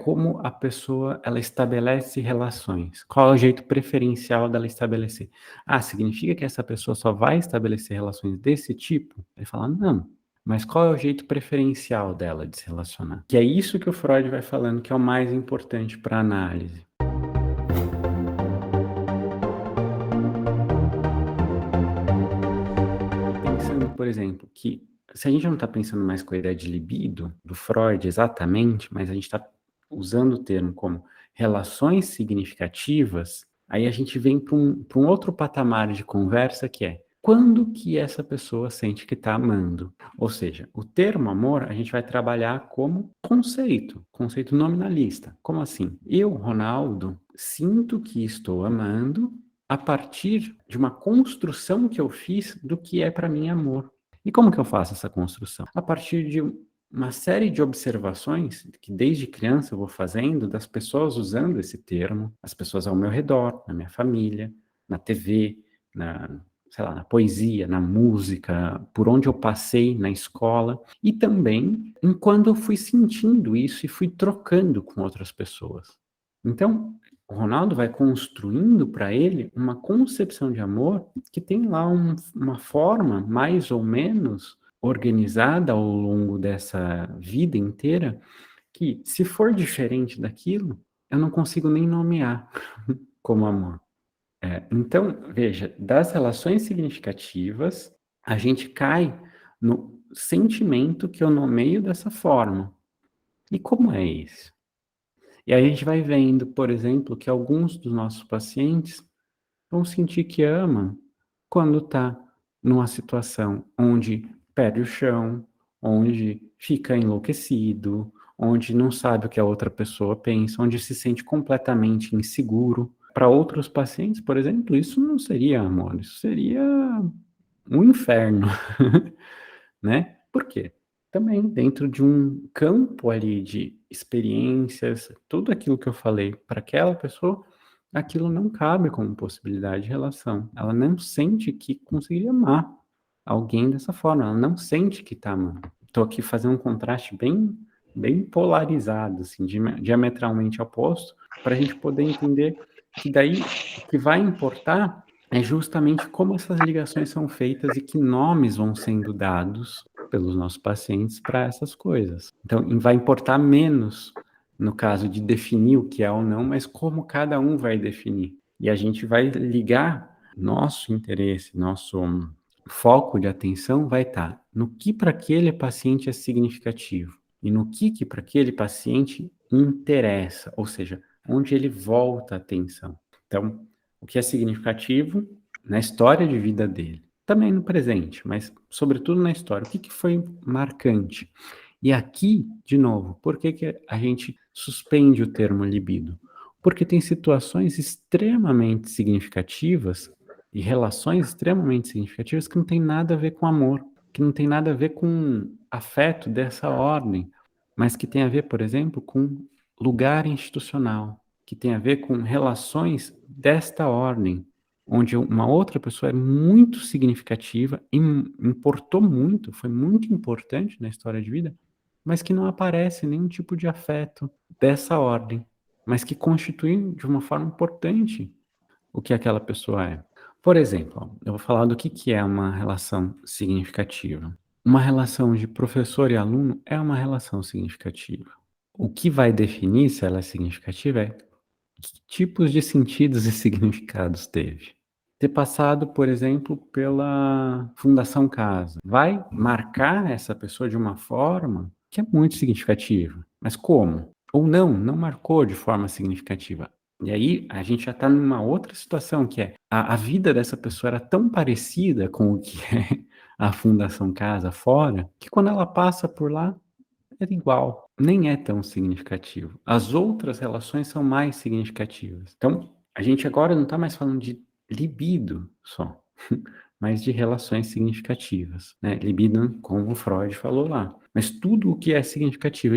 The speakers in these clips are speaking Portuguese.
como a pessoa ela estabelece relações. Qual é o jeito preferencial dela estabelecer? Ah, significa que essa pessoa só vai estabelecer relações desse tipo? Ele fala, não. Mas qual é o jeito preferencial dela de se relacionar? Que é isso que o Freud vai falando que é o mais importante para a análise. Pensando, por exemplo, que se a gente não está pensando mais com a ideia de libido, do Freud exatamente, mas a gente está usando o termo como relações significativas, aí a gente vem para um outro patamar de conversa que é quando que essa pessoa sente que está amando? Ou seja, o termo amor a gente vai trabalhar como conceito nominalista. Como assim? Eu, Ronaldo, sinto que estou amando a partir de uma construção que eu fiz do que é para mim amor. E como que eu faço essa construção? A partir de uma série de observações que desde criança eu vou fazendo das pessoas usando esse termo, as pessoas ao meu redor, na minha família, na TV, sei lá, na poesia, na música, por onde eu passei na escola e também enquanto eu fui sentindo isso e fui trocando com outras pessoas. Então, o Ronaldo vai construindo para ele uma concepção de amor que tem lá uma forma mais ou menos organizada ao longo dessa vida inteira, que se for diferente daquilo, eu não consigo nem nomear como amor. Então, veja, das relações significativas, a gente cai no sentimento que eu nomeio dessa forma. E como é isso? E aí a gente vai vendo, por exemplo, que alguns dos nossos pacientes vão sentir que ama quando está numa situação onde perde o chão, onde fica enlouquecido, onde não sabe o que a outra pessoa pensa, onde se sente completamente inseguro. Para outros pacientes, por exemplo, isso não seria amor, isso seria um inferno, né? Por quê? Também dentro de um campo ali de experiências, tudo aquilo que eu falei para aquela pessoa, aquilo não cabe como possibilidade de relação. Ela não sente que conseguiria amar alguém dessa forma, ela não sente que está amando. Estou aqui fazendo um contraste bem polarizado, assim, diametralmente oposto, para a gente poder entender que daí o que vai importar é justamente como essas ligações são feitas e que nomes vão sendo dados pelos nossos pacientes para essas coisas. Então, vai importar menos no caso de definir o que é ou não, mas como cada um vai definir. E a gente vai ligar nosso interesse, nosso foco de atenção vai estar no que para aquele paciente é significativo e no que para aquele paciente interessa, ou seja, onde ele volta a atenção. Então, o que é significativo na história de vida dele, também no presente, mas sobretudo na história. O que foi marcante? E aqui, de novo, por que a gente suspende o termo libido? Porque tem situações extremamente significativas e relações extremamente significativas que não tem nada a ver com amor, que não tem nada a ver com afeto dessa ordem, mas que tem a ver, por exemplo, com lugar institucional, que tem a ver com relações desta ordem, onde uma outra pessoa é muito significativa, importou muito, foi muito importante na história de vida, mas que não aparece nenhum tipo de afeto dessa ordem, mas que constitui de uma forma importante o que aquela pessoa é. Por exemplo, eu vou falar do que é uma relação significativa. Uma relação de professor e aluno é uma relação significativa. O que vai definir se ela é significativa é que tipos de sentidos e significados teve. Ter passado, por exemplo, pela Fundação Casa vai marcar essa pessoa de uma forma que é muito significativa. Mas como? Ou não marcou de forma significativa. E aí a gente já está numa outra situação, que é a vida dessa pessoa era tão parecida com o que é a Fundação Casa fora, que quando ela passa por lá, é igual, nem é tão significativo. As outras relações são mais significativas. Então, a gente agora não está mais falando de libido só, mas de relações significativas, né? Libido, como o Freud falou lá. Mas tudo o que é significativo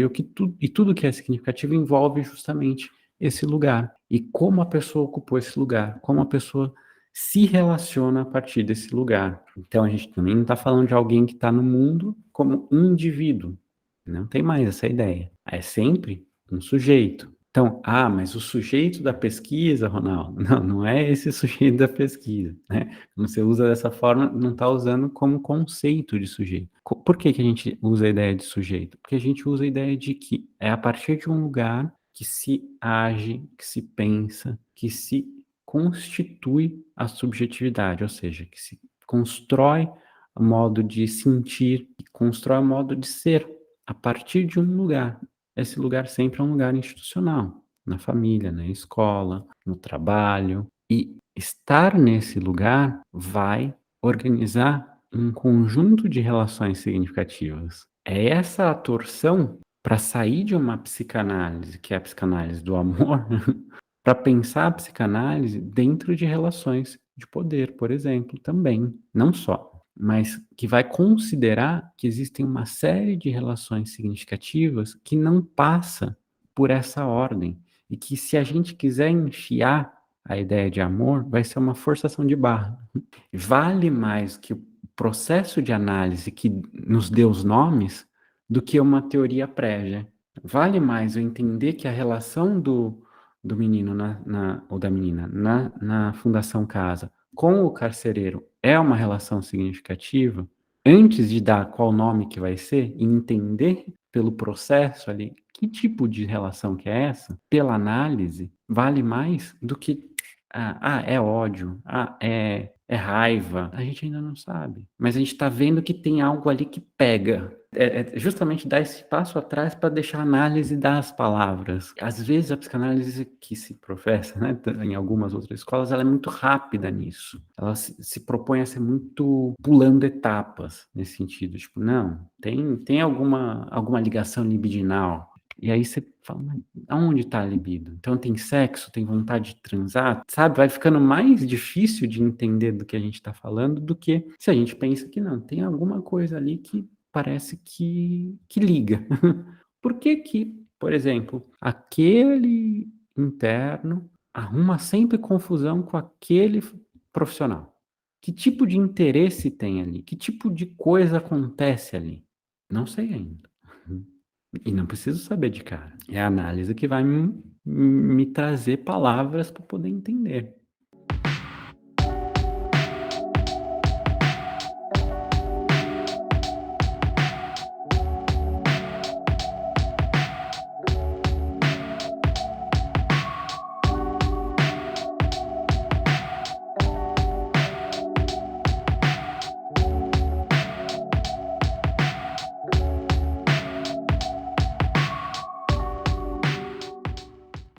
e tudo que é significativo envolve justamente esse lugar. E como a pessoa ocupou esse lugar, como a pessoa se relaciona a partir desse lugar. Então, a gente também não está falando de alguém que está no mundo como um indivíduo. Não tem mais essa ideia. É sempre um sujeito. Então, mas o sujeito da pesquisa, Ronaldo, não é esse sujeito da pesquisa, né? Quando você usa dessa forma, não está usando como conceito de sujeito. Por que que a gente usa a ideia de sujeito? Porque a gente usa a ideia de que é a partir de um lugar que se age, que se pensa, que se constitui a subjetividade, ou seja, que se constrói o modo de sentir, que constrói o modo de ser a partir de um lugar. Esse lugar sempre é um lugar institucional, na família, na escola, no trabalho. E estar nesse lugar vai organizar um conjunto de relações significativas. É essa a torção para sair de uma psicanálise, que é a psicanálise do amor, para pensar a psicanálise dentro de relações de poder, por exemplo, também, não só, mas que vai considerar que existem uma série de relações significativas que não passa por essa ordem e que se a gente quiser enfiar a ideia de amor, vai ser uma forçação de barra. Vale mais que o processo de análise que nos dê os nomes do que uma teoria prévia. Vale mais eu entender que a relação do menino ou da menina na Fundação Casa com o carcereiro é uma relação significativa, antes de dar qual nome que vai ser, e entender pelo processo ali que tipo de relação que é essa, pela análise, vale mais do que é ódio, é raiva. A gente ainda não sabe. Mas a gente está vendo que tem algo ali que pega. É justamente dar esse passo atrás para deixar a análise das palavras. Às vezes a psicanálise que se professa, né, em algumas outras escolas, ela é muito rápida nisso. Ela se propõe a ser muito pulando etapas nesse sentido. Tipo, não, tem alguma ligação libidinal. E aí você fala, mas aonde está a libido? Então tem sexo, tem vontade de transar, sabe? Vai ficando mais difícil de entender do que a gente está falando do que se a gente pensa que não, tem alguma coisa ali que parece que liga. Por que que, por exemplo, aquele interno arruma sempre confusão com aquele profissional? Que tipo de interesse tem ali? Que tipo de coisa acontece ali? Não sei ainda. E não preciso saber de cara. É a análise que vai me trazer palavras para poder entender.